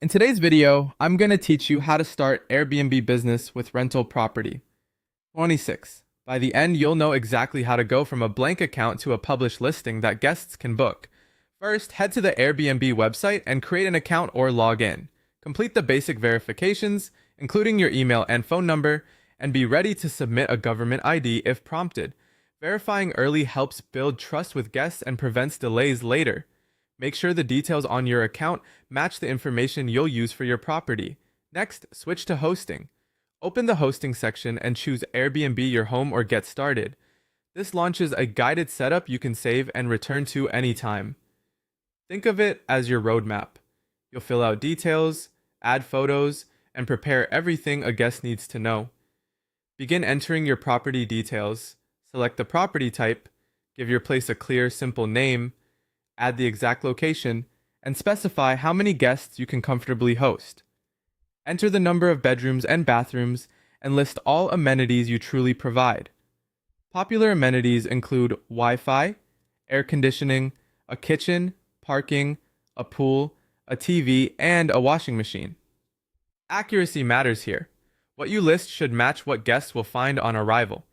In today's video, I'm going to teach you how to start Airbnb business with rental property. 26. By the end, you'll know exactly how to go from a blank account to a published listing that guests can book. First, head to the Airbnb website and create an account or log in. Complete the basic verifications, including your email and phone number, and be ready to submit a government ID if prompted. Verifying early helps build trust with guests and prevents delays later. Make sure the details on your account match the information you'll use for your property. Next, switch to hosting. Open the hosting section and choose Airbnb your home or get started. This launches a guided setup you can save and return to anytime. Think of it as your roadmap. You'll fill out details, add photos, and prepare everything a guest needs to know. Begin entering your property details. Select the property type, give your place a clear, simple name, add the exact location, and specify how many guests you can comfortably host. Enter the number of bedrooms and bathrooms, and list all amenities you truly provide. Popular amenities include Wi-Fi, air conditioning, a kitchen, parking, a pool, a TV, and a washing machine. Accuracy matters here. What you list should match what guests will find on arrival.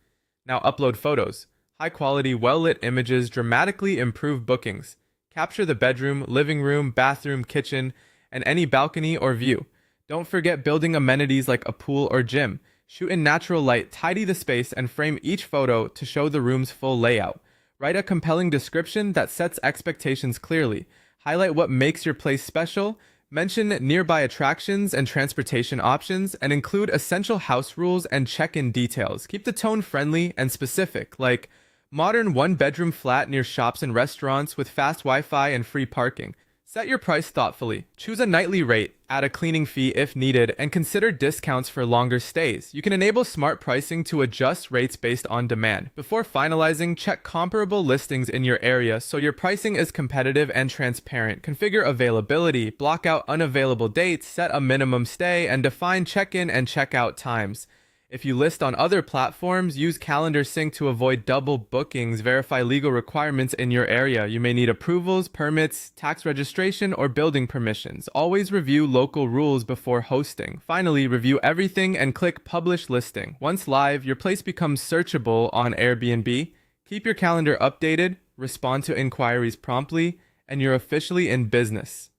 Now upload photos. High-quality, well-lit images dramatically improve bookings. Capture the bedroom, living room, bathroom, kitchen, and any balcony or view. Don't forget building amenities like a pool or gym. Shoot in natural light, tidy the space, and frame each photo to show the room's full layout. Write a compelling description that sets expectations clearly. Highlight what makes your place special. Mention nearby attractions and transportation options, and include essential house rules and check-in details. Keep the tone friendly and specific, like modern one-bedroom flat near shops and restaurants with fast Wi-Fi and free parking. Set your price thoughtfully. Choose a nightly rate, add a cleaning fee if needed, and consider discounts for longer stays. You can enable smart pricing to adjust rates based on demand. Before finalizing, check comparable listings in your area so your pricing is competitive and transparent. Configure availability, block out unavailable dates, set a minimum stay, and define check-in and check-out times. If you list on other platforms, use Calendar Sync to avoid double bookings. Verify legal requirements in your area. You may need approvals, permits, tax registration, or building permissions. Always review local rules before hosting. Finally, review everything and click Publish Listing. Once live, your place becomes searchable on Airbnb. Keep your calendar updated, respond to inquiries promptly, and you're officially in business.